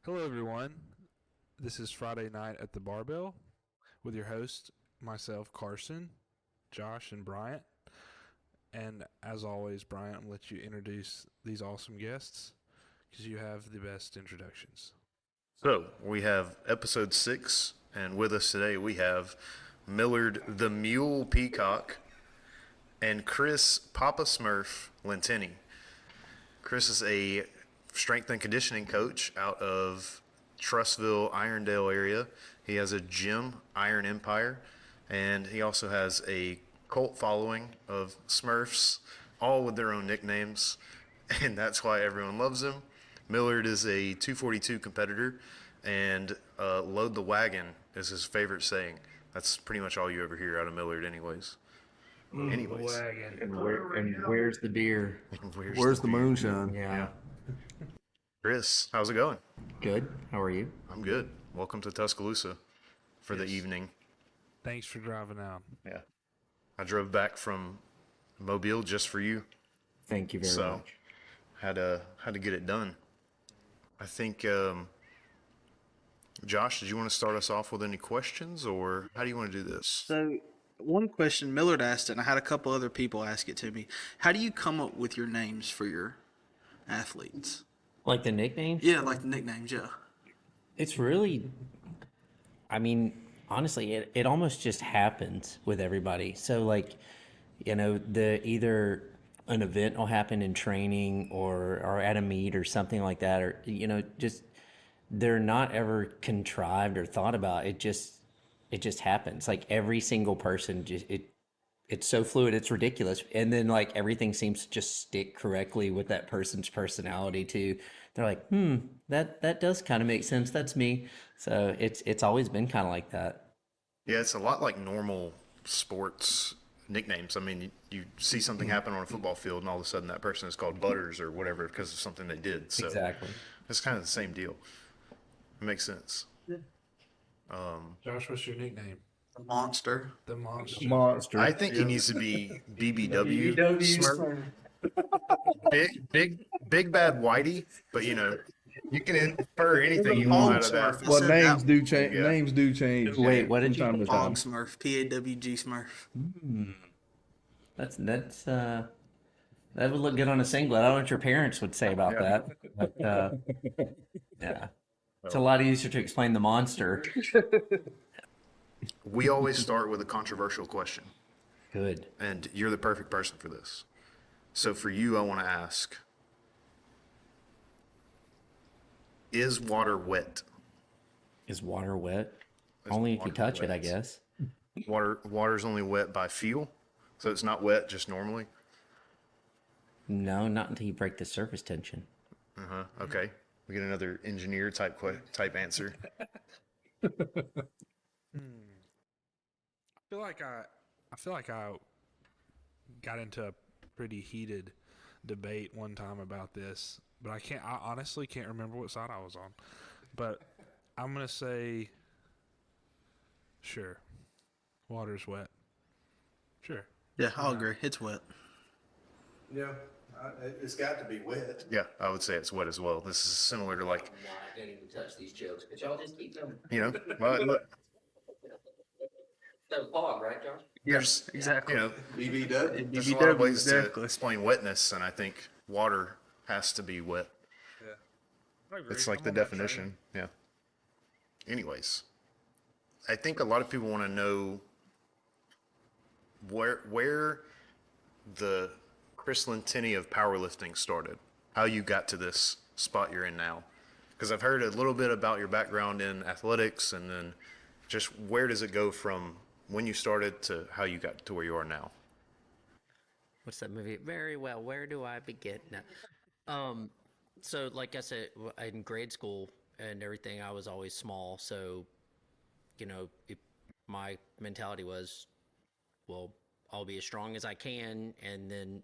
Hello, everyone. This is Friday Night at the Barbell with your host, myself, Carson, Josh, and Bryant. And as always, Bryant, I'll let you introduce these awesome guests because you have the best introductions. So we have episode 6, and with us today we have Millard the Mule Peacock and Chris Papa Smurf Lentini. Chris is a strength and conditioning coach out of Trussville, Irondale area. He has a gym, Iron Empire, and he also has a cult following of Smurfs, all with their own nicknames, and that's why everyone loves him. Millard is a 242 competitor, and load the wagon is his favorite saying. That's pretty much all you ever hear out of Millard anyways. Anyways, Wagon. And where's the beer? Where's the beer? moonshine? Yeah. Chris, how's it going? Good. How are you? I'm good. Welcome to Tuscaloosa for the evening. Thanks for driving out. Yeah. I drove back from Mobile just for you, Thank you very so much. had to get it done. I think Josh, did you want to start us off with any questions, or how do you want to do this? So, one question Millard asked, and I had a couple other people ask it to me. How do you come up with your names for your athletes? Like the nicknames? Yeah, like the nicknames, yeah. It's really, I mean, honestly, it almost just happens with everybody. So, like, the either an event will happen in training or at a meet or something like that, or, just they're not ever contrived or thought about. It just happens. Like every single person it's so fluid, it's ridiculous. And then like everything seems to just stick correctly with that person's personality too. They're like, that does kind of make sense. That's me. So it's always been kind of like that. Yeah, it's a lot like normal sports nicknames. I mean, you see something happen on a football field, and all of a sudden that person is called Butters or whatever because of something they did. So Exactly. it's kind of the same deal. It makes sense. Josh, what's your nickname? The monster. The Monster. Monster. I think he needs to be BBW Smurf. Big bad Whitey, but you can infer anything you want out of that. Smurf. I Well, said names that do change. Yeah. Names do change. Wait, what did from you? time to Pog time. Smurf. PAWG Smurf. That's that would look good on a singlet. I don't know what your parents would say about Yeah. that, but yeah, it's a lot easier to explain the monster. We always start with a controversial question, Good. and you're the perfect person for this. So for you, I want to ask, is water wet? Is water wet? Is Only if you water touch it, I wet? guess. Water's only wet by feel, so it's not wet just normally. No, not until you break the surface tension. Okay, we get another engineer type answer. I feel like I got into a pretty heated debate one time about this, but I honestly can't remember what side I was on. But I'm gonna say sure. Water's wet. Sure. Yeah, I'll agree. It's wet. Yeah, it's got to be wet. Yeah, I would say it's wet as well. This is similar to like, I didn't even touch these jokes, but y'all just keep them. well, look, So fog, right, Josh? Yes, exactly. BBW. there's a lot of ways to exactly. explain wetness, and I think water has to be wet. It's like the definition. Yeah. Anyways, I think a lot of people want to know where the Chris Lentini of powerlifting started, how you got to this spot you're in now. Because I've heard a little bit about your background in athletics, and then just where does it go from when you started to how you got to where you are now? What's that movie? Very well. Where do I begin? No. So like I said, in grade school and everything, I was always small. So, my mentality was, well, I'll be as strong as I can, and then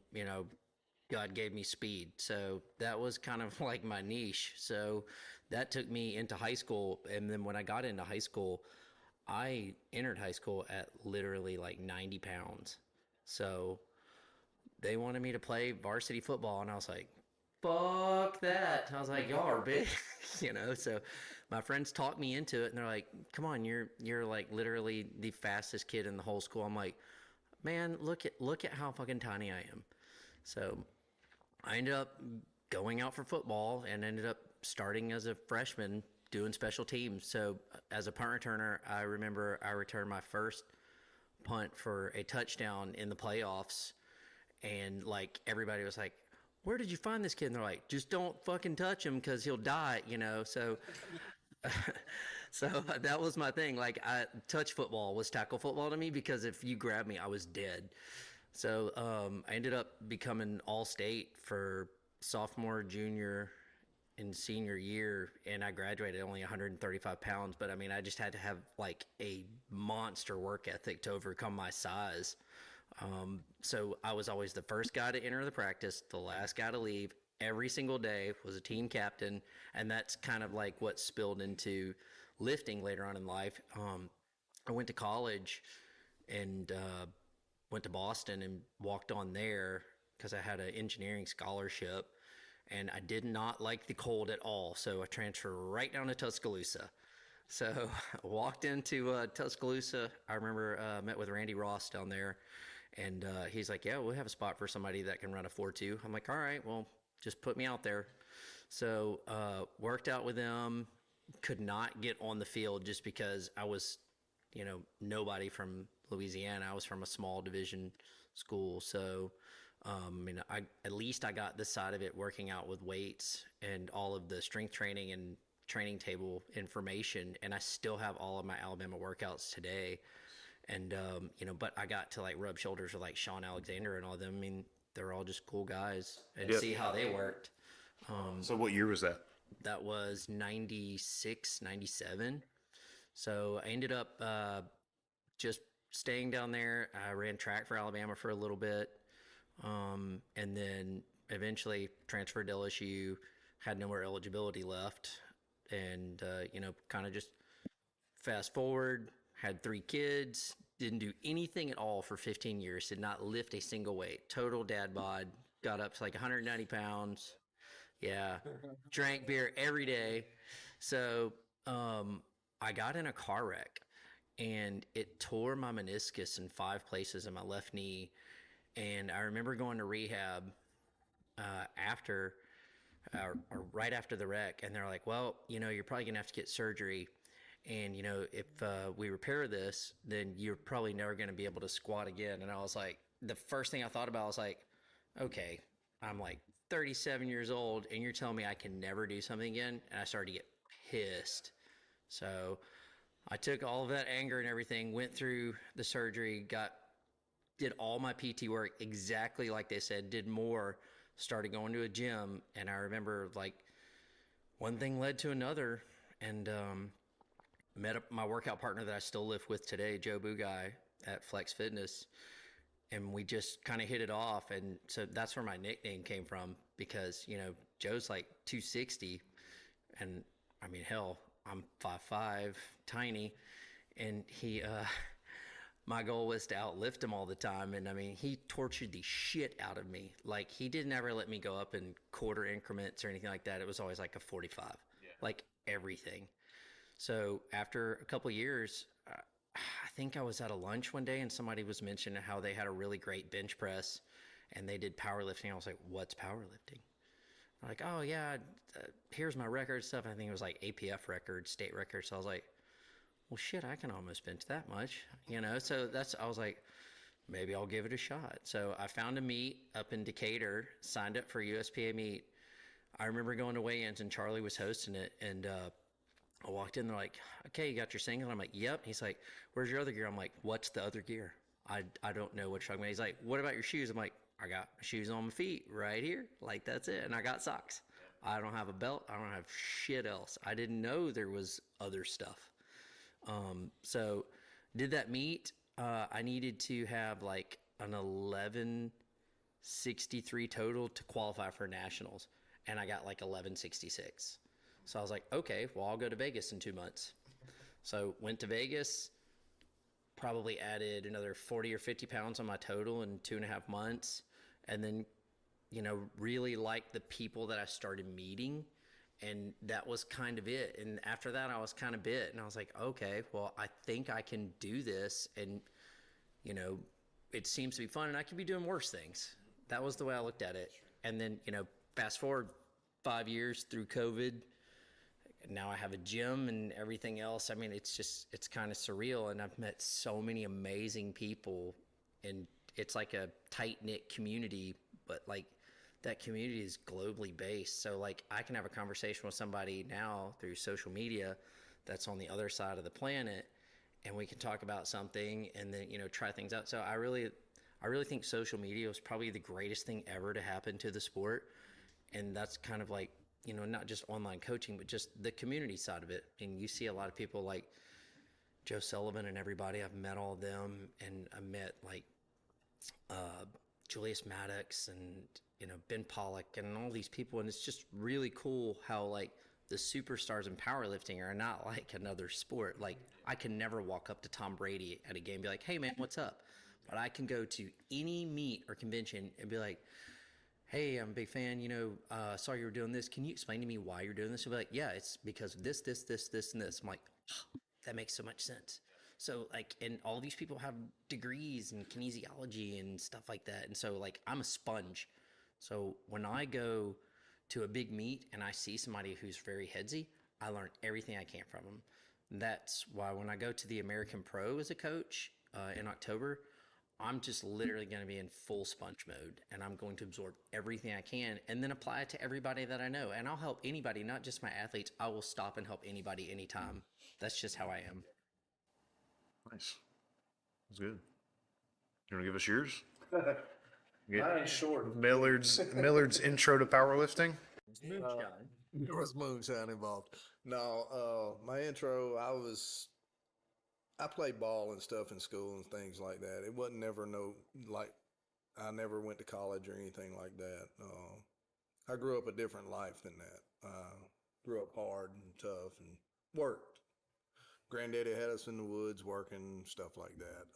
God gave me speed. So that was kind of like my niche. So that took me into high school, and then when I got into high school, I entered high school at literally like 90 pounds. So they wanted me to play varsity football, and I was like, fuck that. I was like, y'all are big, So my friends talked me into it, and they're like, come on, you're like literally the fastest kid in the whole school. I'm like, man, look at how fucking tiny I am. So I ended up going out for football and ended up starting as a freshman doing special teams. So as a punt returner, I remember I returned my first punt for a touchdown in the playoffs, and like everybody was like, where did you find this kid? And they're like, just don't fucking touch him because he'll die, so so that was my thing. Like, touch football was tackle football to me, because if you grabbed me, I was dead. So I ended up becoming all-state for sophomore, junior, and senior year, and I graduated only 135 pounds. But I mean, I just had to have like a monster work ethic to overcome my size. So I was always the first guy to enter the practice, the last guy to leave. Every single day was a team captain, and that's kind of like what spilled into lifting later on in life. I went to college and went to Boston and walked on there because I had an engineering scholarship, and I did not like the cold at all. So I transferred right down to Tuscaloosa. So I walked into Tuscaloosa. I remember met with Randy Ross down there, and he's like, yeah, we'll have a spot for somebody that can run a 4.2. I'm like, all right, well, just put me out there. So worked out with them. Could not get on the field just because I was, nobody from Louisiana. I was from a small division school. So, at least I got this side of it, working out with weights and all of the strength training and training table information. And I still have all of my Alabama workouts today. And, but I got to like rub shoulders with like Sean Alexander and all of them. I mean, they're all just cool guys, and Yep. see how they worked. So what year was that? That was 96, 97. So I ended up just staying down there. I ran track for Alabama for a little bit, and then eventually transferred to LSU, had no more eligibility left, and, kind of just fast forward, had 3 kids, didn't do anything at all for 15 years, did not lift a single weight, total dad bod, got up to like 190 pounds. Yeah, drank beer every day. So I got in a car wreck, and it tore my meniscus in 5 places in my left knee. And I remember going to rehab after, or right after the wreck, and they're like, well, you're probably gonna have to get surgery. And if we repair this, then you're probably never going to be able to squat again. And I was like, the first thing I thought about was like, okay, I'm like 37 years old, and you're telling me I can never do something again? And I started to get pissed. So I took all of that anger and everything, went through the surgery, did all my PT work exactly like they said, did more, started going to a gym. And I remember like one thing led to another, and met my workout partner that I still live with today, Joe Bugai, at Flex Fitness, and we just kind of hit it off. And so that's where my nickname came from, because Joe's like 260, and I mean, hell, I'm 5'5", tiny, and he my goal was to outlift him all the time. And I mean, he tortured the shit out of me. Like, he didn't ever let me go up in quarter increments or anything like that. It was always like a 45, like everything. So after a couple years, I think I was at a lunch one day, and somebody was mentioning how they had a really great bench press, and they did powerlifting. I was like, what's powerlifting? They're like, oh yeah, here's my record stuff. I think it was like APF record, state record. So I was like, well shit, I can almost bench that much, So I was like, maybe I'll give it a shot. So I found a meet up in Decatur, signed up for a USPA meet. I remember going to weigh-ins, and Charlie was hosting it, and I walked in, they're like, okay, you got your singlet? I'm like, yep. He's like, where's your other gear? I'm like, what's the other gear? I don't know what you're talking about. He's like, what about your shoes? I'm like, I got shoes on my feet right here. Like, that's it. And I got socks. I don't have a belt. I don't have shit else. I didn't know there was other stuff. So did that meet. I needed to have like an 1163 total to qualify for nationals. And I got like 1166. So I was like, okay, well, I'll go to Vegas in 2 months. So went to Vegas, probably added another 40 or 50 pounds on my total in 2.5 months. And then, really liked the people that I started meeting. And that was kind of it. And after that, I was kind of bit. And I was like, okay, well, I think I can do this. And, it seems to be fun. And I could be doing worse things. That was the way I looked at it. And then, fast forward 5 years through COVID. Now I have a gym and everything else. I mean, it's kind of surreal. And I've met so many amazing people. And it's like a tight-knit community. But, like, that community is globally based. So like I can have a conversation with somebody now through social media that's on the other side of the planet, and we can talk about something and then, try things out. So I really think social media was probably the greatest thing ever to happen to the sport. And that's kind of like, not just online coaching, but just the community side of it. And you see a lot of people like Joe Sullivan and everybody. I've met all of them, and I met like Julius Maddox and Ben Pollock and all these people, and it's just really cool how like the superstars in powerlifting are not like another sport. Like I can never walk up to Tom Brady at a game and be like, "Hey man, what's up?" But I can go to any meet or convention and be like, "Hey, I'm a big fan. Saw you were doing this. Can you explain to me why you're doing this?" He'll be like, "Yeah, it's because of this, this, this, this, and this." I'm like, oh, that makes so much sense. So like, and all these people have degrees in kinesiology and stuff like that. And so like, I'm a sponge. So when I go to a big meet and I see somebody who's very headsy, I learn everything I can from them. That's why when I go to the American Pro as a coach in October, I'm just literally going to be in full sponge mode, and I'm going to absorb everything I can and then apply it to everybody that I know. And I'll help anybody, not just my athletes. I will stop and help anybody anytime. That's just how I am. Nice. That's good. You want to give us yours? Mine's short. Millard's intro to powerlifting. Moonshine. There was moonshine involved. No, my intro, I played ball and stuff in school and things like that. It wasn't never I never went to college or anything like that. I grew up a different life than that. Grew up hard and tough and worked. Granddaddy had us in the woods working, stuff like that.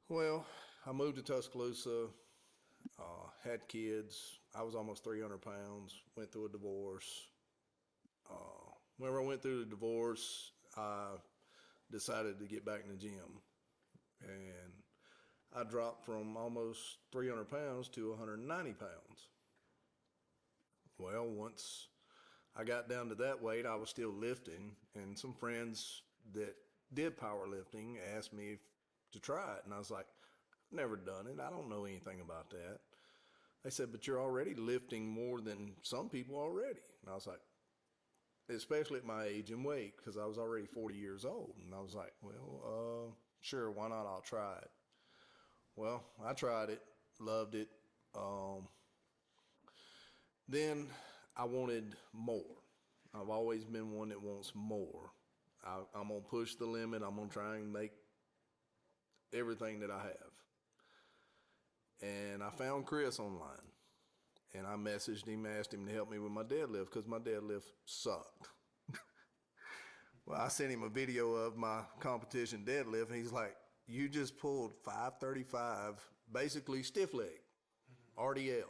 Well, I moved to Tuscaloosa, had kids. I was almost 300 pounds, went through a divorce. Whenever I went through the divorce, I decided to get back in the gym. And I dropped from almost 300 pounds to 190 pounds. Well, once I got down to that weight, I was still lifting, and some friends that did powerlifting asked me to try it, and I was like, I've never done it. I don't know anything about that. They said, but you're already lifting more than some people already. And I was like, especially at my age and weight, because I was already 40 years old. And I was like, well, sure, why not? I'll try it. Well, I tried it, loved it. Then I wanted more. I've always been one that wants more. I'm going to push the limit. I'm going to try and make everything that I have. And I found Chris online. And I messaged him, asked him to help me with my deadlift because my deadlift sucked. Well, I sent him a video of my competition deadlift, and he's like, you just pulled 535, basically stiff leg, RDL.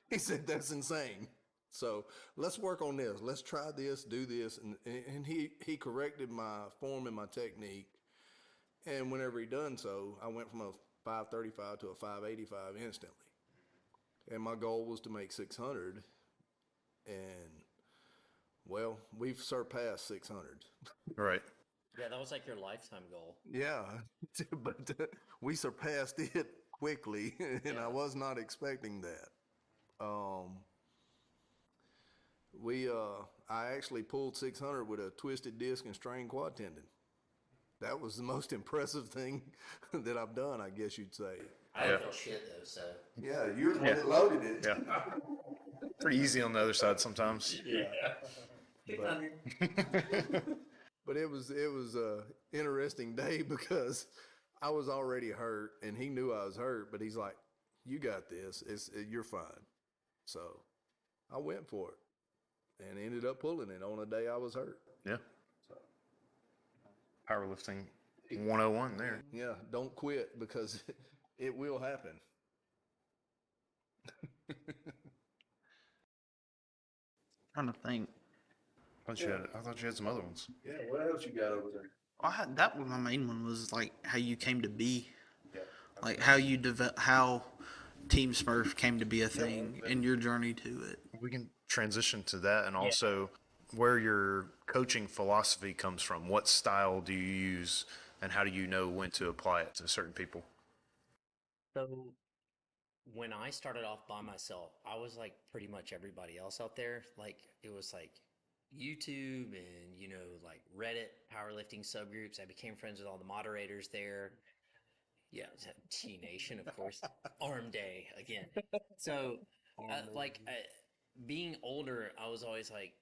He said, that's insane. So let's work on this. Let's try this, do this. And he corrected my form and my technique. And whenever he done so, I went from a 535 to a 585 instantly. And my goal was to make 600. And, well, we've surpassed 600. Right. Yeah, that was like your lifetime goal. Yeah, but we surpassed it quickly, and Yeah. I was not expecting that. I actually pulled 600 with a twisted disc and strained quad tendon. That was the most impressive thing that I've done, I guess you'd say. I don't feel shit though, so. Yeah, you're the one that loaded it. Yeah. Pretty easy on the other side sometimes. But it was a interesting day because I was already hurt, and he knew I was hurt, but he's like, "You got this. You're fine." So I went for it and ended up pulling it on a day I was hurt. Yeah. Powerlifting 101 there. Yeah, don't quit because it will happen. Trying to think. I thought you had some other ones. Yeah, what else you got over there? That was my main one, was like how you came to be, Yeah. like how you develop, how Team Smurf came to be a thing, and your journey to it. We can transition to that, and also where your coaching philosophy comes from. What style do you use, and how do you know when to apply it to certain people? So when I started off by myself, I was like pretty much everybody else out there. Like it was like YouTube and like Reddit powerlifting subgroups. I became friends with all the moderators there. Yeah, T Nation, of course. Arm Day again. So, being older, I was always like,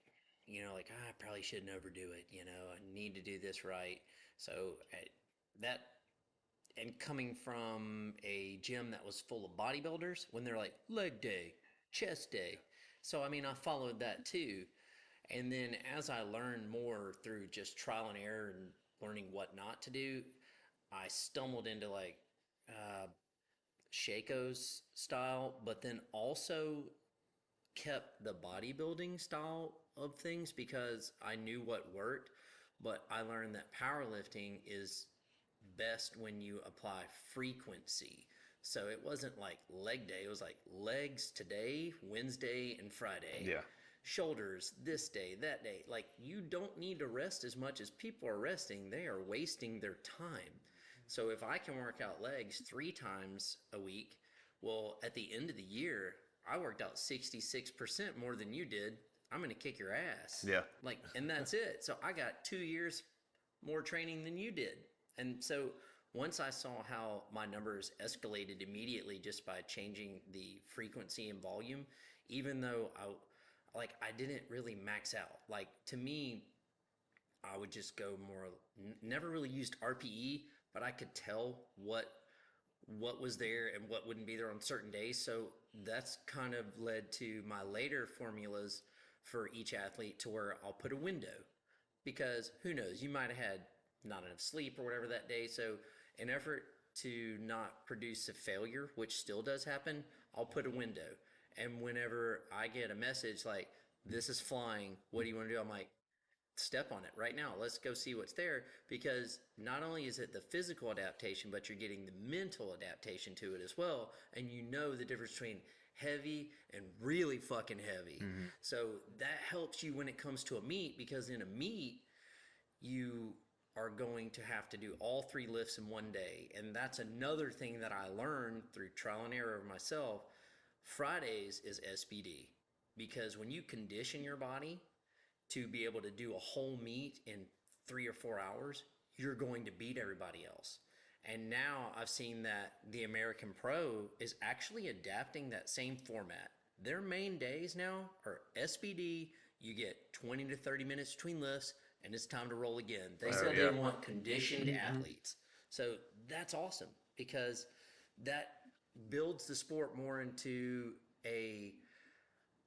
I probably shouldn't overdo it. I need to do this right. So that and coming from a gym that was full of bodybuilders, when they're like leg day, chest day. So I mean, I followed that too. And then as I learned more through just trial and error and learning what not to do, I stumbled into like uh, Shaco's style, but then also kept the bodybuilding style of things because I knew what worked. But I learned that powerlifting is best when you apply frequency. So it wasn't like leg day, it was like legs today, Wednesday, and Friday. Yeah. Shoulders this day, that day. Like you don't need to rest as much as people are resting. They are wasting their time. So if I can work out legs 3 times a week, well, at the end of the year, I worked out 66% more than you did. I'm going to kick your ass. Yeah. Like, and that's it. So I got 2 years more training than you did. And so once I saw how my numbers escalated immediately just by changing the frequency and volume, even though I didn't really max out. Like to me, I would just go more. Never really used RPE, but I could tell what was there and what wouldn't be there on certain days. So that's kind of led to my later formulas for each athlete to where I'll put a window because who knows, you might have had not enough sleep or whatever that day. So in effort to not produce a failure, which still does happen, I'll put a window. And whenever I get a message like, this is flying, what do you want to do? I'm like, step on it right now. Let's go see what's there because not only is it the physical adaptation, but you're getting the mental adaptation to it as well. And you know the difference between heavy and really fucking heavy. So that helps you when it comes to a meet because in a meet, you are going to have to do all 3 lifts in one day. And that's another thing that I learned through trial and error of myself. Fridays is SBD because when you condition your body to be able to do a whole meet in 3 or 4 hours, you're going to beat everybody else. And now I've seen that the American Pro is actually adapting that same format. Their main days now are SBD. You get 20 to 30 minutes between lifts, and it's time to roll again. They said they want conditioned athletes. So that's awesome because that builds the sport more into a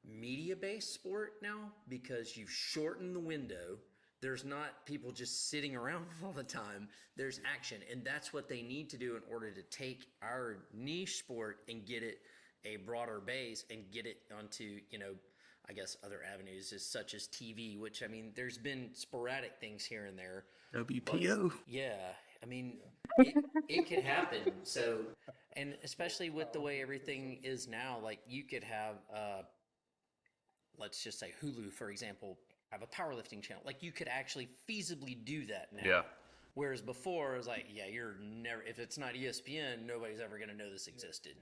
media-based sport now because you've shortened the window. There's not people just sitting around all the time. There's action, and that's what they need to do in order to take our niche sport and get it a broader base and get it onto, I guess other avenues such as TV, which I mean, there's been sporadic things here and there. WPO. Yeah, I mean, it could happen. So, and especially with the way everything is now, like you could have, let's just say Hulu, for example, have a powerlifting channel. Like you could actually feasibly do that now. Yeah. Whereas before, it was like, yeah, you're never, if it's not ESPN, nobody's ever going to know this existed,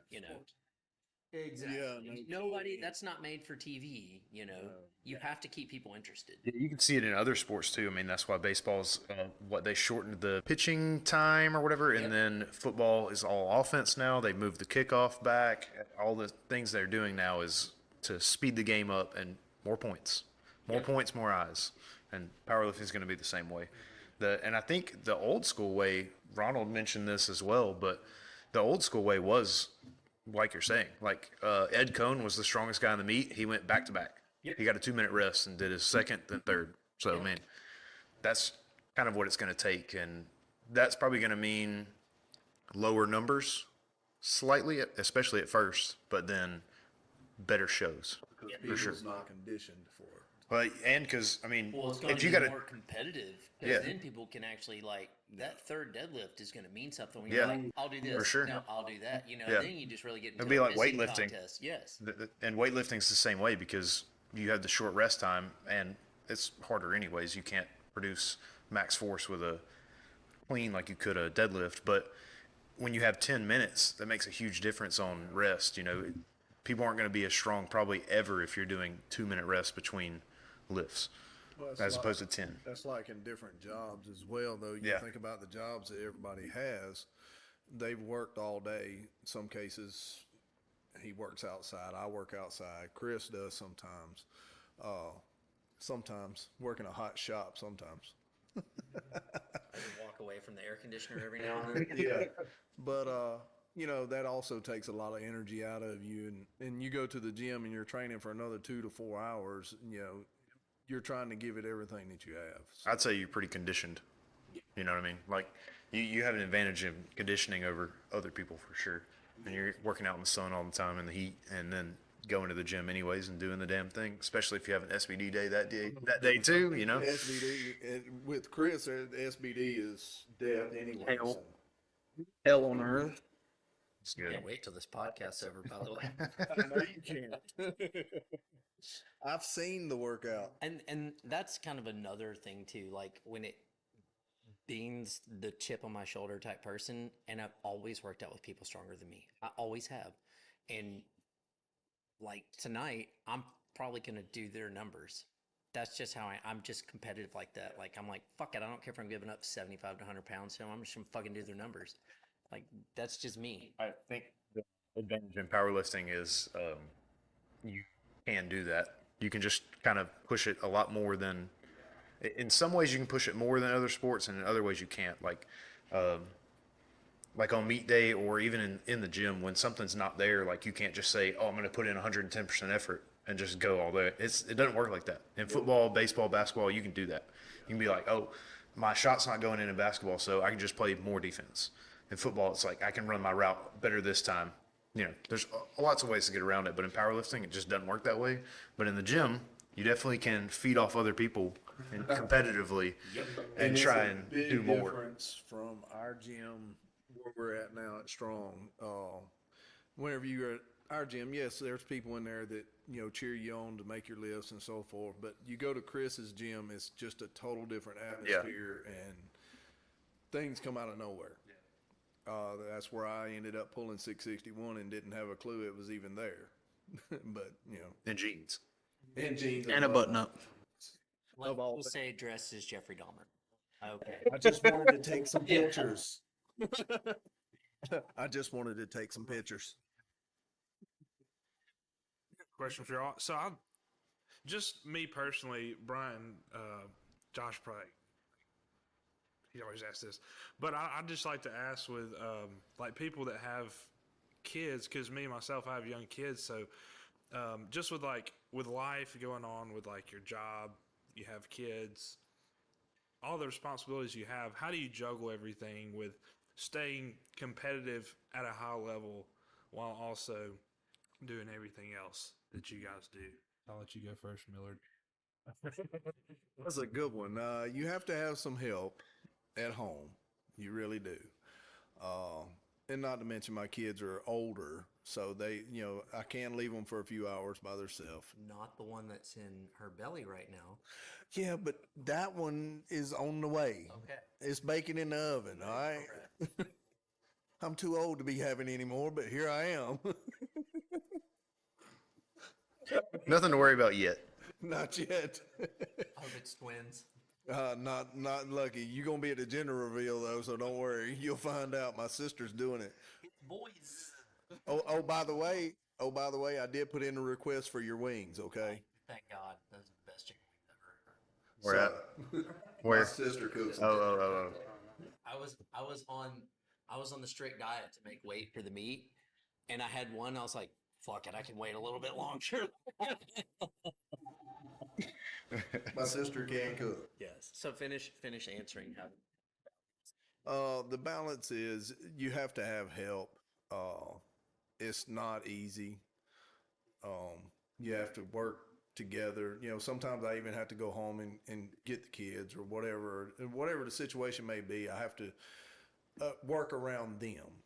Exactly. Yeah, Nobody, that's not made for TV, You have to keep people interested. You can see it in other sports too. I mean, that's why baseball's what they shortened the pitching time or whatever, and then football is all offense now. They moved the kickoff back. All the things they're doing now is to speed the game up and more points, points, more eyes. And powerlifting is going to be the same way. And I think the old school way, Ronald mentioned this as well, but the old school way was like you're saying, like Ed Cohn was the strongest guy in the meet. He went back to back. He got a 2-minute rest and did his second, then third. So, man, that's kind of what it's going to take. And that's probably going to mean lower numbers slightly, especially at first. But then better shows. For sure. not conditioned for it. But and because I mean, Well, it's going if to you be got more to, competitive Yeah. because then people can actually like that third deadlift is going to mean something. When Yeah. you're like, I'll do this, sure. no, I'll do that. You know, Yeah. then you just really get into It'd be a like pissing weightlifting. contest. Yes. And weightlifting's the same way because you have the short rest time and it's harder anyways. You can't produce max force with a clean like you could a deadlift, but when you have 10 minutes, that makes a huge difference on rest. You know, people aren't going to be as strong probably ever if you're doing 2-minute rest between lifts as opposed to 10. That's like in different jobs as well, though. You Yeah. think about the jobs that everybody has, they've worked all day. In some cases, he works outside. I work outside. Chris does sometimes. Sometimes work in a hot shop sometimes. I just walk away from the air conditioner every now and then. Yeah. But, you know, that also takes a lot of energy out of you. And you go to the gym and you're training for another 2 to 4 hours, you know, you're trying to give it everything that you have. So, I'd say you're pretty conditioned. You know what I mean? Like you have an advantage in conditioning over other people for sure. And you're working out in the sun all the time in the heat and then going to the gym anyways and doing the damn thing, especially if you have an SBD day that day too, you know? SBD, with Chris, SBD is death anyway. Hell. So. Hell on earth. It's good. Can't wait till this podcast's over, by the way. I know you can't. I've seen the workout. And that's kind of another thing too. Like when it Bean's the chip on my shoulder type person, and I've always worked out with people stronger than me. I always have. And like tonight, I'm probably gonna do their numbers. That's just how I'm just competitive like that. Like I'm like, fuck it, I don't care if I'm giving up 75 to 100 pounds. So I'm just gonna fucking do their numbers. Like that's just me. I think the advantage in powerlifting is you can do that. You can just kind of push it a lot more than. In some ways, you can push it more than other sports, and in other ways, you can't. Like on meet day, or even in the gym, when something's not there, like you can't just say, "Oh, I'm going to put in 110% effort and just go all day." It doesn't work like that. In football, baseball, basketball, you can do that. You can be like, "Oh, my shot's not going in basketball, so I can just play more defense." In football, it's like I can run my route better this time. You know, there's lots of ways to get around it, but in powerlifting, it just doesn't work that way. But in the gym, you definitely can feed off other people and competitively and try and do more. Difference from our gym where we're at now at Strong. Whenever you're at our gym, yes, there's people in there that, you know, cheer you on to make your lifts and so forth. But you go to Chris's gym, it's just a total different atmosphere and things come out of nowhere. That's where I ended up pulling 661 and didn't have a clue it was even there. But, you know. And jeans. And jeans. And a button up. We'll say dressed as Jeffrey Dahmer. Okay. I just wanted to take some pictures. I just wanted to take some pictures. Question for y'all. So just me personally, Brian, Josh probably, he always asks this, but I'd just like to ask with like people that have kids, because me myself, I have young kids. So just with life going on, with like your job, you have kids, all the responsibilities you have, how do you juggle everything with staying competitive at a high level while also doing everything else that you guys do? I'll let you go first, Millard. That's a good one. You have to have some help at home. You really do. And not to mention my kids are older, so they, you know, I can't leave them for a few hours by themselves. Not the one that's in her belly right now. Yeah, but that one is on the way. Okay. It's baking in the oven, all right? I'm too old to be having any more, but here I am. Nothing to worry about yet. Not yet. I hope it's twins. Not lucky. You're gonna be at the gender reveal though, so don't worry. You'll find out. My sister's doing it. Boys. Oh, by the way, I did put in a request for your wings. Okay. Thank God. That's the best chicken we've ever heard. Where at? My Where? sister cooks. Oh. I was on the strict diet to make weight for the meet, and I had one. I was like, "Fuck it, I can wait a little bit longer." My sister can cook. Yes. So finish answering. The balance is you have to have help. It's not easy. You have to work together. Sometimes I even have to go home and get the kids or whatever the situation may be. I have to work around them.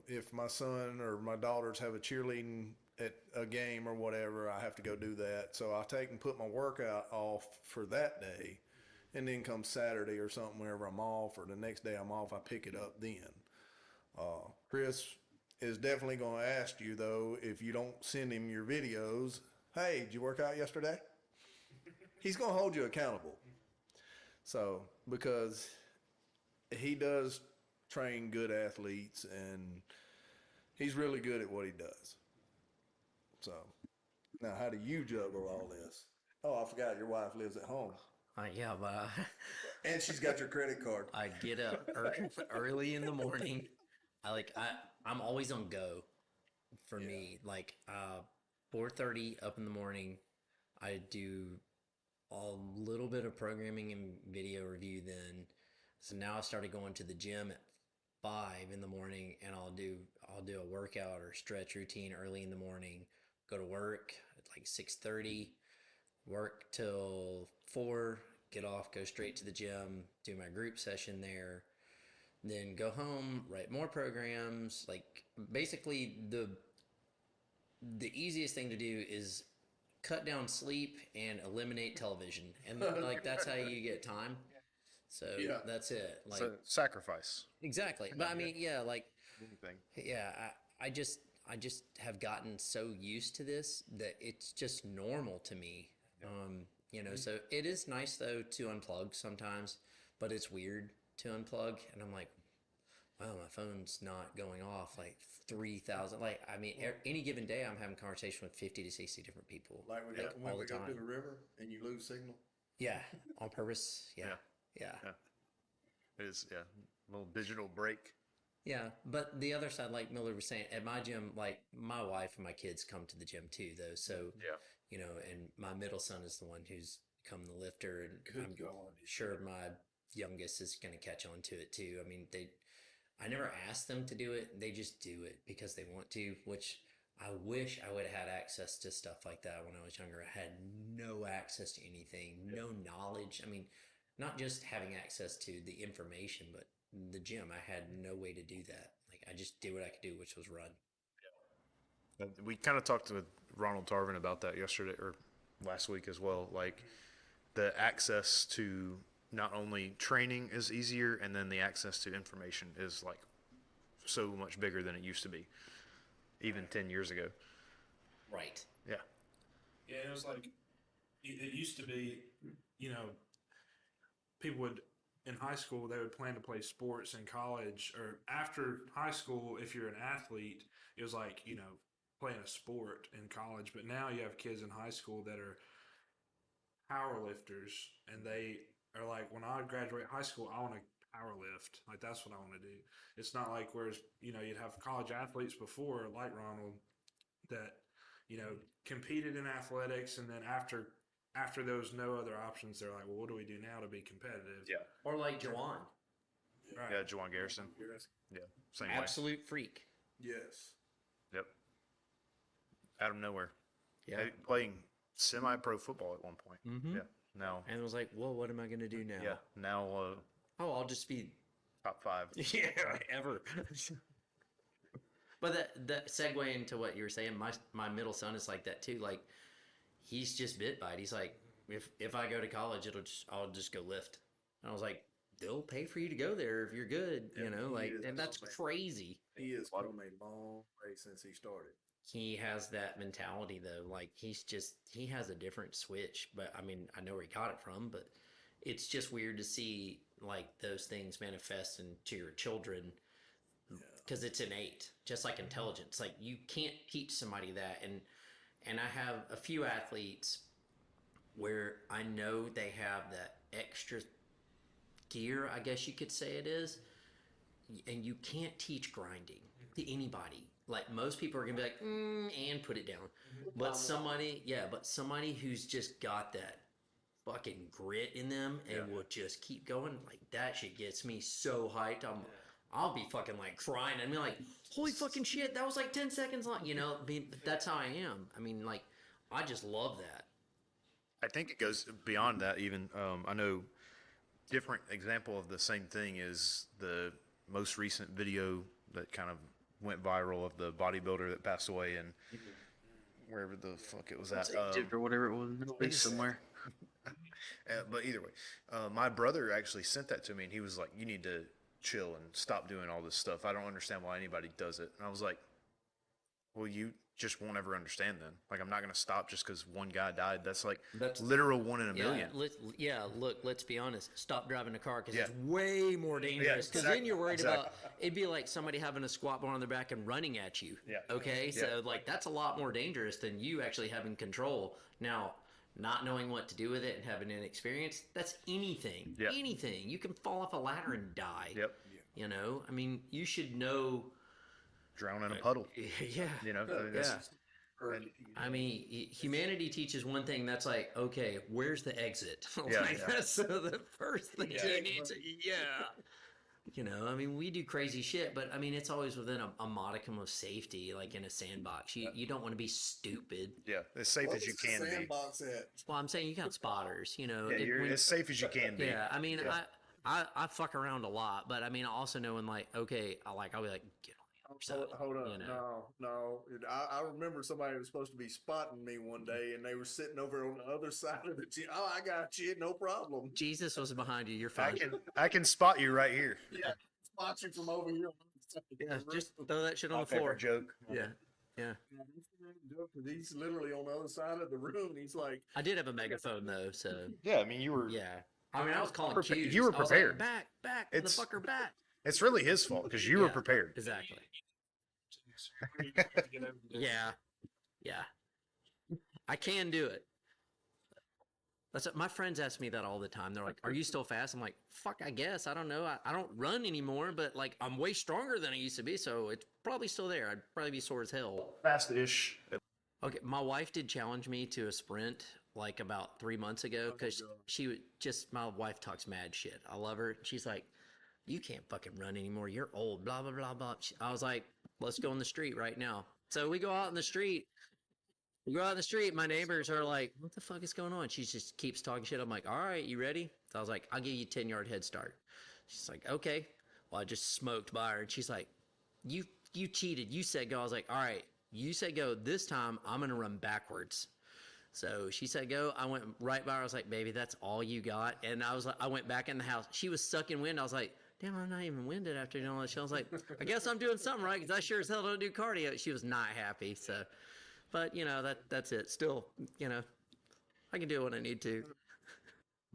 If my son or my daughters have a cheerleading at a game or whatever, I have to go do that. So I take and put my workout off for that day, and then come Saturday or something, whenever I'm off, or the next day I'm off, I pick it up then. Chris is definitely going to ask you, though, if you don't send him your videos, hey, did you work out yesterday? He's going to hold you accountable. So, because he does train good athletes, and he's really good at what he does. So, now how do you juggle all this? Oh, I forgot your wife lives at home. Yeah, but And she's got your credit card. I get up early in the morning. I'm always on go for me. Like 4:30 up in the morning. I do a little bit of programming and video review then. So now I started going to the gym at 5 in the morning, and I'll do a workout or stretch routine early in the morning. Go to work at like 6:30, work till 4, get off, go straight to the gym, do my group session there, then go home, write more programs. Like basically the easiest thing to do is cut down sleep and eliminate television. And like that's how you get time. So Yeah. that's it. Like So sacrifice. exactly. But I mean, yeah, like Anything. yeah, I just have gotten so used to this that it's just normal to me. So it is nice though to unplug sometimes, but it's weird to unplug, and I'm like, wow, my phone's not going off like 3,000. Like, I mean, any given day, I'm having conversation with 50 to 60 different people, Like when all we the go time. to the river and you lose signal. Yeah, on purpose. Yeah, Yeah. yeah. It is, a little digital break. Yeah, but the other side, like Millard was saying, at my gym, like my wife and my kids come to the gym too, though. So, Yeah. and my middle son is the one who's become the lifter, and Good I'm God. sure my youngest is going to catch on to it too. I mean, I never asked them to do it; they just do it because they want to. Which I wish I would have had access to stuff like that when I was younger. I had no access to anything, no knowledge. I mean, not just having access to the information, but the gym. I had no way to do that. Like I just did what I could do, which was run. We kind of talked with Ronald Tarvin about that yesterday or last week as well. Like the access to not only training is easier, and then the access to information is like so much bigger than it used to be, even 10 years ago. Right. Yeah. Yeah, it was like it used to be, people would in high school they would plan to play sports in college or after high school. If you're an athlete, it was like playing a sport in college. But now you have kids in high school that are power lifters, and they are like, when I graduate high school, I want to power lift. Like that's what I want to do. It's not like whereas you'd have college athletes before, like Ronald, that competed in athletics, and then after those no other options, they're like, well, what do we do now to be competitive? Yeah. Or like Jawan, Right. Yeah. Juwan Garrison. Yeah. Same way. absolute freak. Yes. Yep. Out of nowhere. Yeah. Playing semi-pro football at one point. Mm-hmm. Yeah. Now. And it was like, well, what am I going to do now? Yeah. Now. Oh, I'll just be Top 5. yeah, ever. But that segue into what you were saying, my middle son is like that too. Like he's just bit by it. He's like, if I go to college, I'll just go lift. And I was like, they'll pay for you to go there if you're good, and that's crazy. He has come a long way since he started. He has that mentality though. Like he has a different switch. But I mean, I know where he got it from, but it's just weird to see like those things manifest into your children. Because it's innate, just like intelligence. Like you can't teach somebody that, and I have a few athletes where I know they have that extra gear, I guess you could say it is, and you can't teach grinding to anybody. Like most people are gonna be like, and put it down, but somebody who's just got that fucking grit in them and will just keep going. Like that shit gets me so hyped. I'll be fucking like crying. I mean, like, holy fucking shit, that was like 10 seconds long. You know, I mean, that's how I am. I mean, like, I just love that. I think it goes beyond that. Even I know different example of the same thing is the most recent video that kind of went viral of the bodybuilder that passed away and wherever the fuck it was at. Egypt or whatever it was, Middle East somewhere. But either way, my brother actually sent that to me, and he was like, "You need to chill and stop doing all this stuff. I don't understand why anybody does it." And I was like, "Well, you just won't ever understand then. Like, I'm not gonna stop just because one guy died. That's like literal 1 in a million." Look, let's be honest. Stop driving a car because Yeah. it's way more dangerous. Because then you're worried exactly. about it'd be like somebody having a squat bar on their back and running at you. Yeah. Okay, so like that's a lot more dangerous than you actually having control. Now, not knowing what to do with it and having an experience, that's anything. Yeah. Anything. You can fall off a ladder and die. Yep. You know, I mean, you should know. Drown in a puddle. Yeah. You know. I mean, humanity teaches one thing. That's like, okay, where's the exit? Yeah, Like, yeah. that's the first thing you need to. Yeah. You know, I mean, we do crazy shit, but I mean, it's always within a modicum of safety, like in a sandbox. You don't want to be stupid. Yeah, as safe as you can be. Sandbox at? Well, I'm saying you got spotters. You know, Yeah, you're as safe as you can be. yeah. I mean, Yeah. I fuck around a lot, but I mean, I also know when like, okay, I'll be like, get on the other side. Hold on, you know? no. I remember somebody was supposed to be spotting me one day, and they were sitting over on the other side of the gym. Oh, I got you, no problem. Jesus was behind you. You're I fine. can spot you right here. Yeah, spot you from over here. Yeah, just throw that shit on the Paper floor. joke. Yeah, yeah. Because he's literally on the other side of the room. He's like, I did have a megaphone though, so Yeah, I mean you were. yeah. I mean, I was calling Prepa- cues. you were I was prepared. Like, back, It's- motherfucker, back. It's really his fault because you were Yeah. prepared. Exactly. Yeah, yeah. I can do it. That's what, my friends ask me that all the time. They're like, "Are you still fast?" I'm like, "Fuck, I guess. I don't know. I don't run anymore, but like I'm way stronger than I used to be, so it's probably still there. I'd probably be sore as hell." Fast-ish. Okay, my wife did challenge me to a sprint like about 3 months ago because she would just my wife talks mad shit. I love her. She's like, "You can't fucking run anymore. You're old." Blah blah blah blah. I was like, "Let's go in the street right now." So we go out in the street. We go out in the street. My neighbors are like, "What the fuck is going on?" She just keeps talking shit. I'm like, "All right, you ready?" So I was like, "I'll give you a 10-yard head start." She's like, "Okay." Well, I just smoked by her, and she's like, "You cheated. You said go." I was like, "All right, you said go. This time I'm gonna run backwards." So she said go. I went right by her. I was like, "Baby, that's all you got." And I was like, I went back in the house. She was sucking wind. I was like, "Damn, I'm not even winded after doing all that shit." I was like, "I guess I'm doing something right because I sure as hell don't do cardio." She was not happy. So, but you know that's it. Still, you know, I can do what I need to.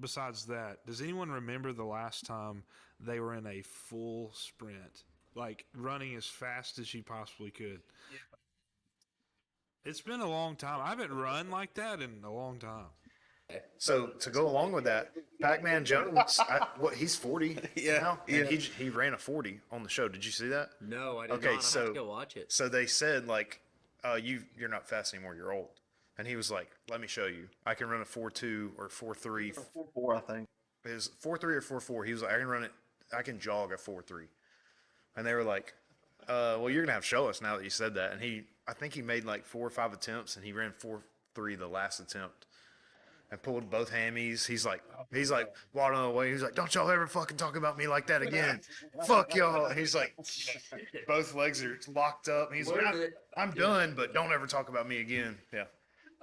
Besides that, does anyone remember the last time they were in a full sprint, like running as fast as you possibly could? Yeah. It's been a long time. I haven't run like that in a long time. So to go along with that, Pac-Man Jones, he's 40 now, and he ran a 40 on the show. Did you see that? No, I did Okay, not. I so have to go watch it. So they said like, you're not fast anymore. You're old. And he was like, "Let me show you. I can run a 4.2 or 4.3." 4.4, I think. It was 4.3 or 4.4. He was like, "I can run it. I can jog a 4.3." And they were like, "Well, you're gonna have to show us now that you said that." And I think he made like 4 or 5 attempts, and he ran 4.3 the last attempt, and pulled both hammies. He's like walking away. He's like, "Don't y'all ever fucking talk about me like that again. Fuck y'all." And he's like, both legs are locked up. And he's like, I'm done, but don't ever talk about me again. Yeah.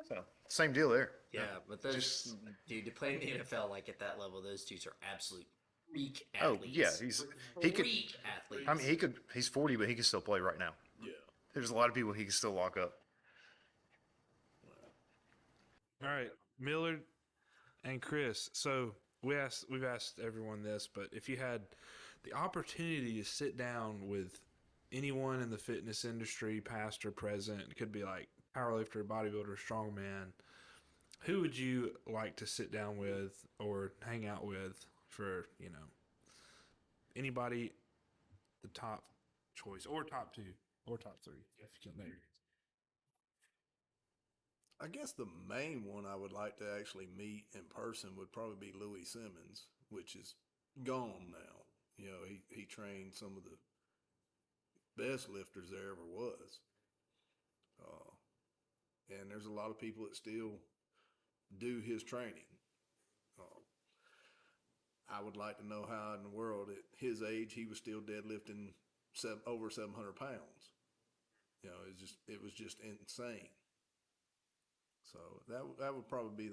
So same deal there. Yeah, but those dude to play in the NFL like at that level, those dudes are absolute freak Oh athletes. yeah, he could. freak athletes. I mean, he's 40, but he can still play right now. yeah. There's a lot of people he can still lock up. All right, Millard and Chris. So we've asked everyone this, but if you had the opportunity to sit down with anyone in the fitness industry, past or present, it could be like powerlifter, bodybuilder, strongman, who would you like to sit down with or hang out with for, anybody, the top choice or top 2 or top 3, if you can name it. I guess the main one I would like to actually meet in person would probably be Louis Simmons, which is gone now. You know, he trained some of the best lifters there ever was. And there's a lot of people that still do his training. Uh, I would like to know how in the world at his age he was still deadlifting over 700 pounds. You know, it was just insane. So that would probably be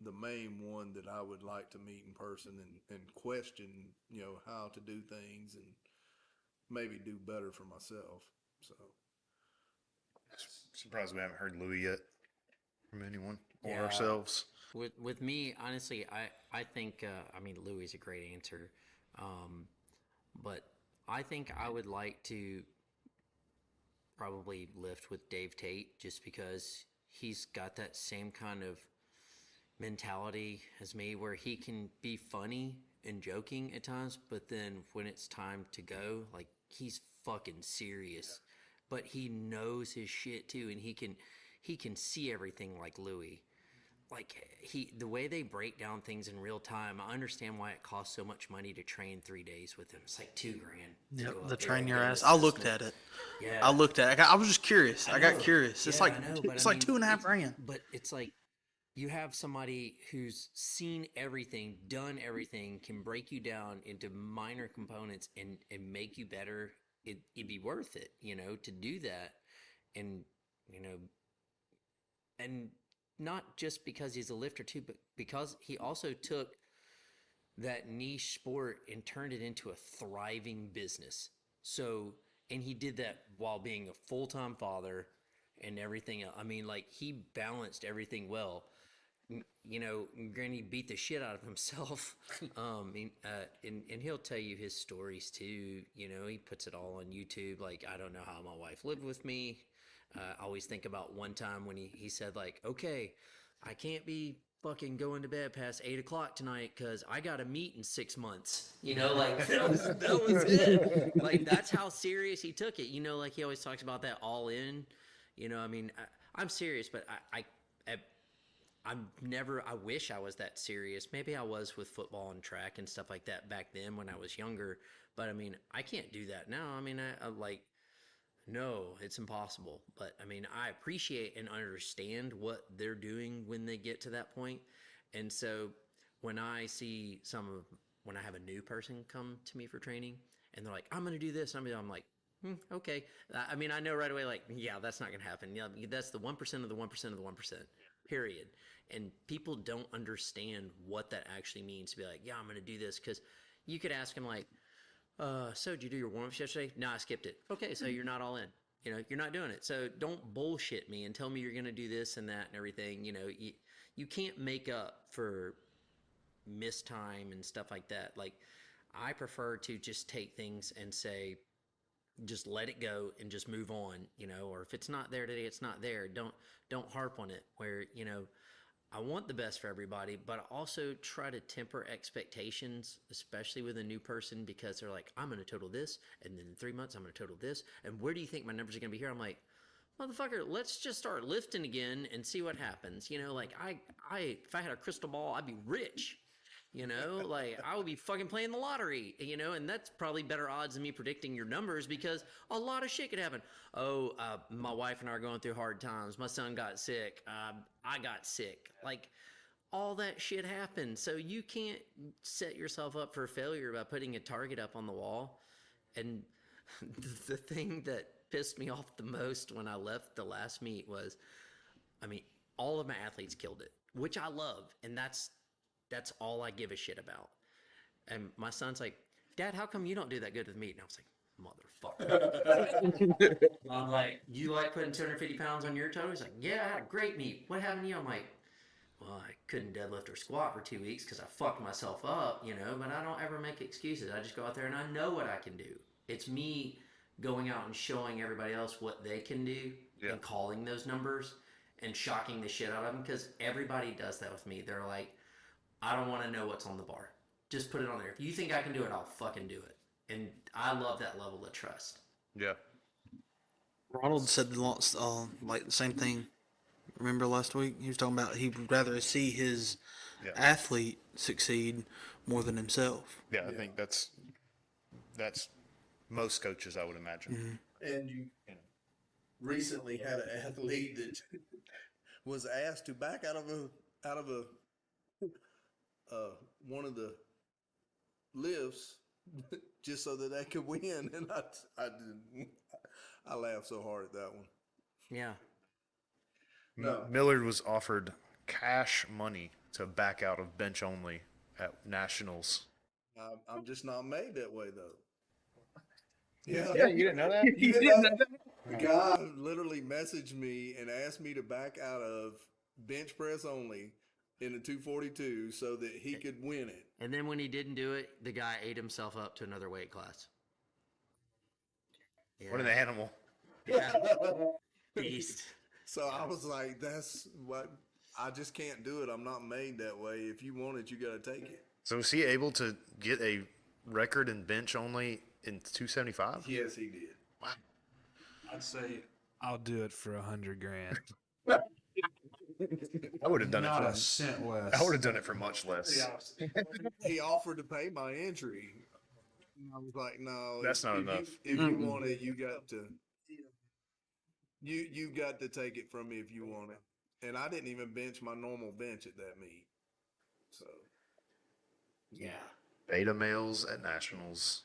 the main one that I would like to meet in person and question, you know, how to do things and maybe do better for myself. So Surprised we haven't heard Louis yet from anyone or Yeah. ourselves. With me, honestly, I think I mean Louis is a great answer, but I think I would like to probably lift with Dave Tate just because he's got that same kind of mentality as me where he can be funny and joking at times, but then when it's time to go, like he's fucking serious. But he knows his shit too, and he can see everything like Louis. Like the way they break down things in real time, I understand why it costs so much money to train 3 days with him. It's like $2,000. To Yep, go the up there train and your get an ass. I looked assessment. at it. Yeah, I looked at it. I was just curious. I got know. curious. It's Yeah, like I know, but it's I like mean, 2.5 grand. But it's like you have somebody who's seen everything, done everything, can break you down into minor components and make you better. It'd be worth it, you know, to do that. And, you know, and not just because he's a lifter too, but because he also took that niche sport and turned it into a thriving business. So, and he did that while being a full-time father and everything else. I mean, like he balanced everything well. You know, Granny beat the shit out of himself. And he'll tell you his stories too. You know, he puts it all on YouTube. Like, I don't know how my wife lived with me. I always think about one time when he said like, okay, I can't be fucking going to bed past 8 o'clock tonight because I got a meet in 6 months. You know, like that was it. Like that's how serious he took it. You know, like he always talks about that all in. You know, I mean, I'm serious, but I'm never, I wish I was that serious. Maybe I was with football and track and stuff like that back then when I was younger. But I mean, I can't do that now. I mean, I like, no, it's impossible. But I mean, I appreciate and understand what they're doing when they get to that point. And so when I see when I have a new person come to me for training and they're like, I'm going to do this, I'm like, okay. I mean, I know right away, like, yeah, that's not going to happen. Yeah, that's the 1% of the 1% of the 1%, period. And people don't understand what that actually means to be like, yeah, I'm going to do this. Because you could ask them, like, so did you do your warm-ups yesterday? No, I skipped it. Okay, so you're not all in. You know, you're not doing it. So don't bullshit me and tell me you're going to do this and that and everything. You know, you can't make up for missed time and stuff like that. Like, I prefer to just take things and say, just let it go and just move on, you know, or if it's not there today, it's not there. Don't harp on it where, you know, I want the best for everybody, but I also try to temper expectations, especially with a new person, because they're like, I'm going to total this, and then in 3 months, I'm going to total this. And where do you think my numbers are going to be here? I'm like, motherfucker, let's just start lifting again and see what happens. You know, like if I had a crystal ball, I'd be rich. You know, like I would be fucking playing the lottery, you know, and that's probably better odds than me predicting your numbers because a lot of shit could happen. Oh, my wife and I are going through hard times. My son got sick. I got sick. Like all that shit happened. So you can't set yourself up for failure by putting a target up on the wall. And the thing that pissed me off the most when I left the last meet was, I mean, all of my athletes killed it, which I love. And that's all I give a shit about. And my son's like, Dad, how come you don't do that good with meat? And I was like, motherfucker. I'm like, you like putting 250 pounds on your toes? He's like, yeah, I had a great meet. What happened to you? I'm like, well, I couldn't deadlift or squat for 2 weeks because I fucked myself up, you know, but I don't ever make excuses. I just go out there and I know what I can do. It's me going out and showing everybody else what they can do and calling those numbers and shocking the shit out of them because everybody does that with me. They're like, I don't want to know what's on the bar. Just put it on there. If you think I can do it, I'll fucking do it. And I love that level of trust. Yeah. Ronald said like the same thing. Remember last week he was talking about he would rather see his athlete succeed more than himself. Yeah, I think that's That's most coaches, I would imagine. And you recently had an athlete that was asked to back out of a one of the lifts just so that they could win, and I laughed so hard at that one. Yeah. No. Millard was offered cash money to back out of bench only at nationals. I'm just not made that way though. Yeah, you didn't know that? you didn't know that? The guy literally messaged me and asked me to back out of bench press only in the 242 so that he could win it. And then when he didn't do it, the guy ate himself up to another weight class. Yeah. What an animal! Yeah. Beast. So I was like, that's what, I just can't do it. I'm not made that way. If you want it, you got to take it. So was he able to get a record in bench only in 275? Yes, he did. I'd say I'll do it for $100,000. I would have done Not it a for. cent less. I would have done it for much less. He offered to pay my entry. And I was like, no, That's not if enough. If you want it, you got to. You got to take it from me if you want it. And I didn't even bench my normal bench at that meet. So. Yeah. Beta males at nationals.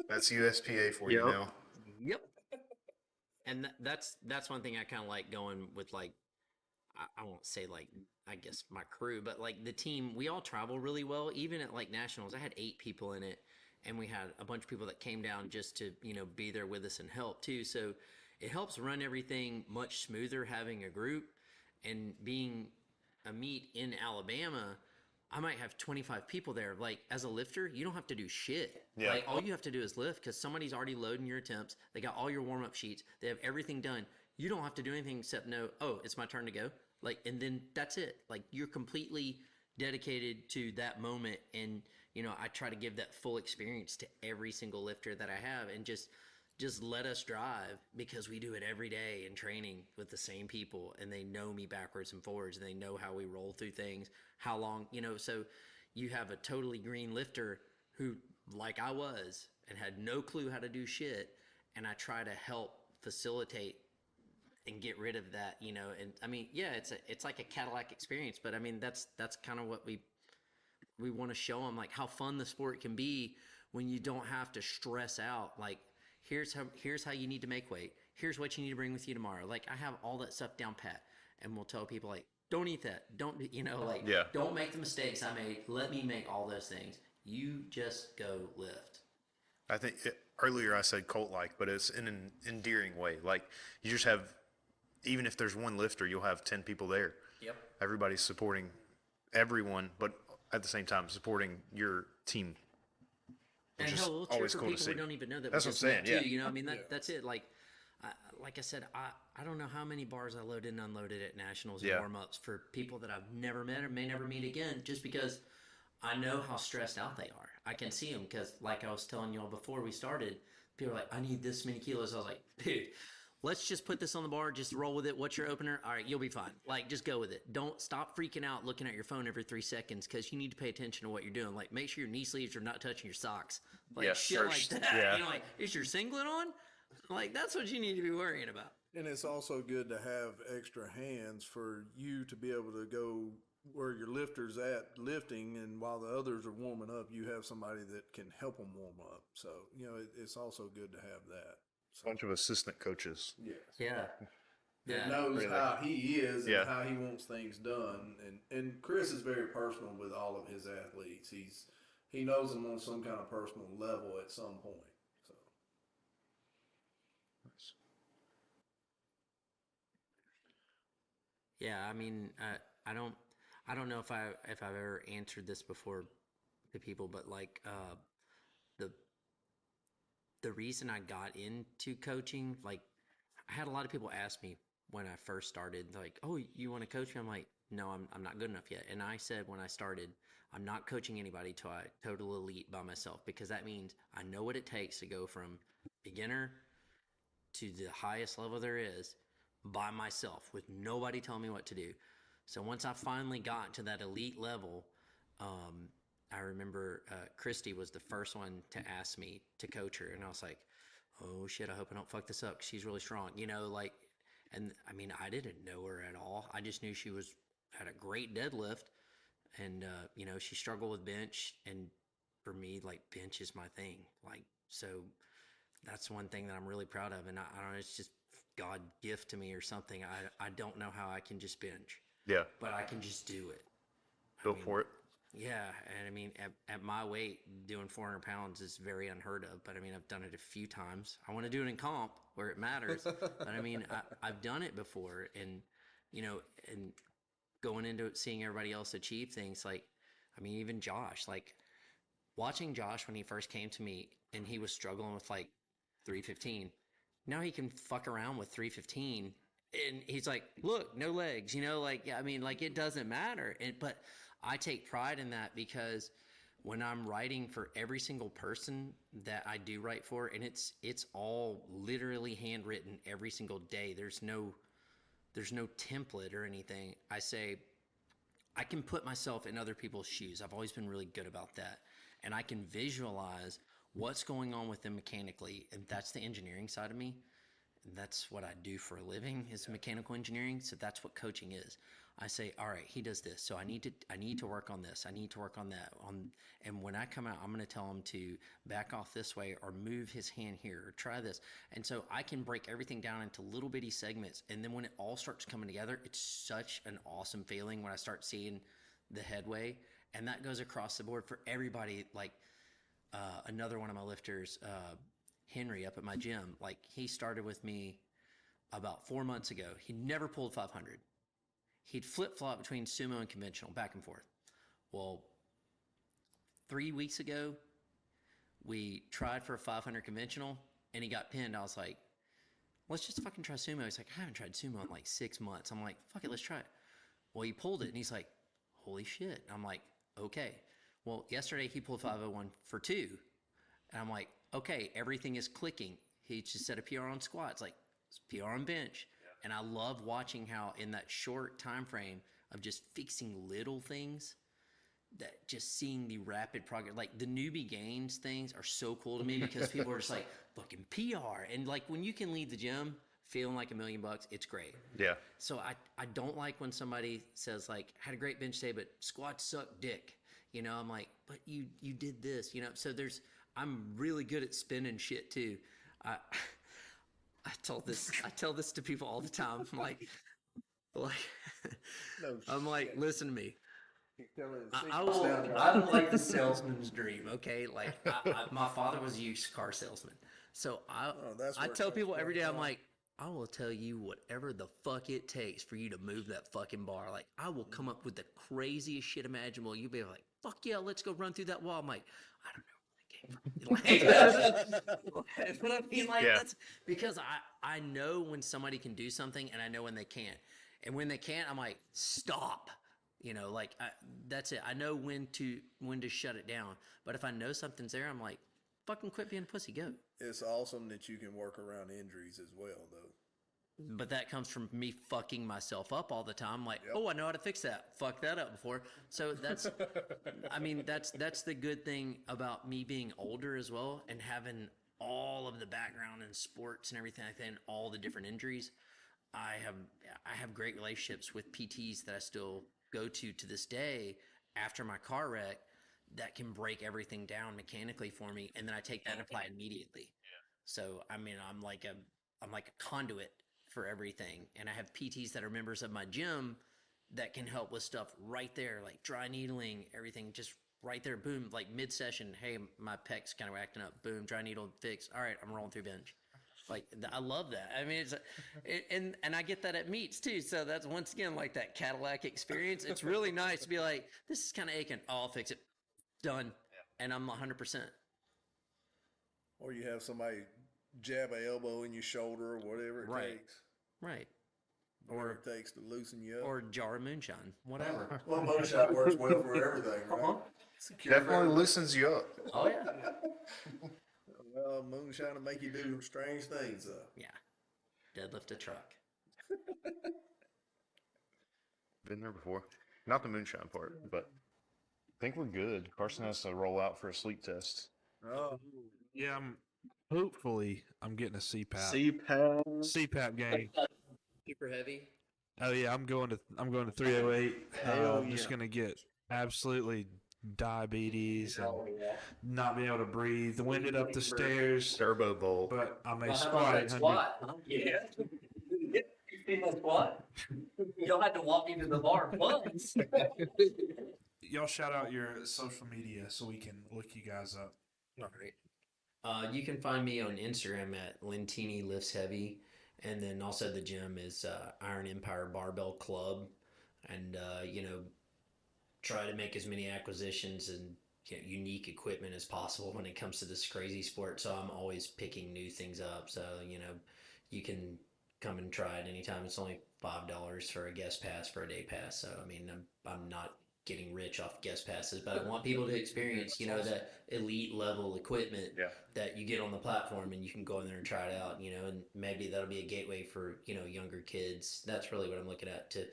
That's USPA for you Yep. now. Yep. And that's one thing I kind of like going with, like, I won't say like, I guess my crew, but like the team, we all travel really well. Even at like nationals, I had 8 people in it, and we had a bunch of people that came down just to, be there with us and help too. So it helps run everything much smoother having a group. And being a meet in Alabama, I might have 25 people there. Like, as a lifter, you don't have to do shit. Yeah. Like, all you have to do is lift because somebody's already loading your attempts. They got all your warm-up sheets. They have everything done. You don't have to do anything except know, oh, it's my turn to go. Like, and then that's it. Like, you're completely dedicated to that moment. And, I try to give that full experience to every single lifter that I have, and just let us drive, because we do it every day in training with the same people, and they know me backwards and forwards, and they know how we roll through things, how long, so you have a totally green lifter who, like I was, and had no clue how to do shit, and I try to help facilitate and get rid of that, and I mean, yeah, it's like a Cadillac experience, but I mean, that's kind of what we want to show them, like, how fun the sport can be when you don't have to stress out, like, here's how you need to make weight. Here's what you need to bring with you tomorrow. Like, I have all that stuff down pat, and we'll tell people, like, don't eat that. Don't, like, Yeah. don't make the mistakes I made. Let me make all those things. You just go lift. I think earlier I said cult-like, but it's in an endearing way. Like, you just have, even if there's one lifter, you'll have 10 people there. Yep. Everybody's supporting everyone, but at the same time supporting your team. And Which is hell, we'll cheer always for cool to people see. we don't even know that That's we what just I'm met saying, too. yeah. I mean, that's it. Like I said, I don't know how many bars I loaded and unloaded at nationals and Yeah. warm-ups for people that I've never met or may never meet again, just because I know how stressed out they are. I can see them, because, like I was telling y'all before we started, people are like, I need this many kilos. I was like, dude, let's just put this on the bar. Just roll with it. What's your opener? All right, you'll be fine. Like, just go with it. Don't stop freaking out looking at your phone every 3 seconds, because you need to pay attention to what you're doing. Like, make sure your knee sleeves are not touching your socks. Like, Yeah, shit first. like that. Yeah. Like, is your singlet on? Like, that's what you need to be worrying about. And it's also good to have extra hands for you to be able to go where your lifter's at lifting, and while the others are warming up, you have somebody that can help them warm up. So, it's also good to have that. Bunch of assistant coaches. Yes. Yeah. That Yeah. knows Really. how he is and Yeah. how he wants things done. And Chris is very personal with all of his athletes. He knows them on some kind of personal level at some point. So Yeah, I mean, I don't know if I've ever answered this before to people, but like, the reason I got into coaching, like, I had a lot of people ask me when I first started, like, oh, you want to coach me? I'm like, no, I'm not good enough yet. And I said when I started, I'm not coaching anybody till I total elite by myself, because that means I know what it takes to go from beginner to the highest level there is by myself, with nobody telling me what to do. So once I finally got to that elite level, I I remember Christy was the first one to ask me to coach her, and I was like, oh shit, I hope I don't fuck this up 'cause she's really strong, you know, like, and I mean, I didn't know her at all. I just knew she had a great deadlift, and you know, she struggled with bench, and for me, like, bench is my thing, like, so that's one thing that I'm really proud of, and I don't know, it's just God gift to me or something. I don't know how I can just bench, Yeah. but I can just do it. Built for it. Yeah, and I mean, at my weight, doing 400 pounds is very unheard of. But I mean, I've done it a few times. I want to do it in comp where it matters. But I mean, I've done it before, and you know, and going into it, seeing everybody else achieve things, like, I mean, even Josh, like watching Josh when he first came to me, and he was struggling with like 315. Now he can fuck around with 315, and he's like, look, no legs, you know, like, I mean, like, it doesn't matter. But I take pride in that, because when I'm writing for every single person that I do write for, and it's all literally handwritten every single day. There's no template or anything. I say, I can put myself in other people's shoes. I've always been really good about that. And I can visualize what's going on with them mechanically. And that's the engineering side of me. And that's what I do for a living, is mechanical engineering. So that's what coaching is. I say, all right, he does this, so I need to work on this. I need to work on that. And when I come out, I'm going to tell him to back off this way, or move his hand here, or try this. And so I can break everything down into little bitty segments. And then when it all starts coming together, it's such an awesome feeling when I start seeing the headway. And that goes across the board for everybody. Like another one of my lifters, Henry, up at my gym, like, he started with me about 4 months ago. He never pulled 500. He'd flip-flop between sumo and conventional, back and forth. Well, 3 weeks ago, we tried for a 500 conventional, and he got pinned. I was like, let's just fucking try sumo. He's like, I haven't tried sumo in like 6 months. I'm like, fuck it, let's try it. Well, he pulled it, and he's like, holy shit. I'm like, okay. Well, yesterday he pulled 501 for 2. And I'm like, okay, everything is clicking. He just set a PR on squats, like PR on bench. And I love watching how in that short time frame of just fixing little things, that just seeing the rapid progress, like the newbie gains things are so cool to me, because people are just like, fucking PR. And like, when you can leave the gym feeling like $1 million, it's great. Yeah. So I don't like when somebody says, like, had a great bench day, but squats suck dick. You know, I'm like, but you did this, you know? So I'm really good at spinning shit too. I tell this to people all the time. I'm like, I'm like, listen to me. I'm like the salesman's dream. Okay, like my father was a used car salesman, so I tell people every day, I'm like, I will tell you whatever the fuck it takes for you to move that fucking bar. Like, I will come up with the craziest shit imaginable. You'll be like, fuck yeah, let's go run through that wall. I'm like, I don't know. But I mean, like, Yeah. that's because I know when somebody can do something, and I know when they can't. And when they can't, I'm like, stop. You know, like, that's it. I know when to shut it down. But if I know something's there, I'm like, fucking quit being a pussy, go. It's awesome that you can work around injuries as well, though. But that comes from me fucking myself up all the time. Like, oh, I know how to fix that. Fuck that up before. So that's, I mean, that's the good thing about me being older as well, and having all of the background in sports and everything like that, and all the different injuries. I have great relationships with PTs that I still go to this day after my car wreck, that can break everything down mechanically for me, and then I take that and apply it immediately. So I mean, I'm like a conduit for everything, and I have PTs that are members of my gym that can help with stuff right there, like dry needling, everything just right there. Boom, like mid session, hey, my pec's kind of acting up. Boom, dry needle fix. All right, I'm rolling through bench. Like, I love that. I mean, and I get that at meets too. So that's once again like that Cadillac experience. It's really nice to be like, this is kind of aching. Oh, I'll fix it. Done. And I'm 100%. Or you have somebody jab an elbow in your shoulder, or whatever it takes. Right. Whatever it takes to loosen you up. Or jar of moonshine. Whatever. Well, moonshine works well for everything, right? Definitely loosens you up. Oh yeah. Well, moonshine will make you do strange things, though. Yeah. Deadlift a truck. Been there before. Not the moonshine part, but think we're good. Carson has to roll out for a sleep test. Oh, Yeah, hopefully I'm getting a CPAP. CPAP. CPAP gang. Super heavy. Oh yeah, I'm going to 308. Hell I'm just yeah. gonna get absolutely diabetes and not being able to breathe. Winded up the stairs, Turbo Bowl. but I may Well, how squat about that 800. squat? Huh? Yeah. You see my squat? You don't have to walk into the bar once. Y'all shout out your social media so we can look you guys up. All right. You can find me on Instagram at Lentini Lifts Heavy, and then also the gym is Iron Empire Barbell Club, and try to make as many acquisitions and unique equipment as possible when it comes to this crazy sport. So I'm always picking new things up. So you can come and try it anytime. It's only $5 for a guest pass for a day pass. So I mean, I'm not getting rich off guest passes, but I want people to experience that elite level equipment Yeah. that you get on the platform, and you can go in there and try it out. And maybe that'll be a gateway for younger kids. That's really what I'm looking at to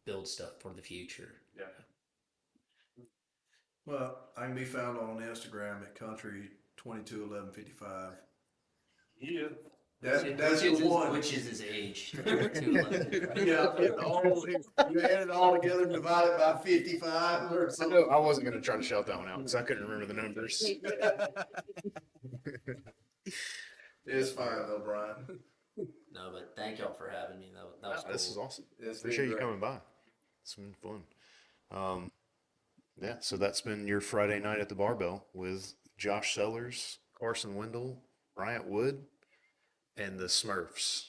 build stuff for the future. Yeah. well, I can be found on Instagram at country221155. Yeah. That's the one. Which is his age. Yeah, you add it all together and divide it by 55 or I something. know I wasn't going to try to shout that one out because I couldn't remember the numbers. It's fine though, Brian. No, but thank y'all for having me. That was cool. This is awesome. It's been Appreciate you great. coming by. It's been fun. Yeah, so that's been your Friday night at the barbell with Josh Sellers, Carson Wendell, Bryant Wood, and the Smurfs.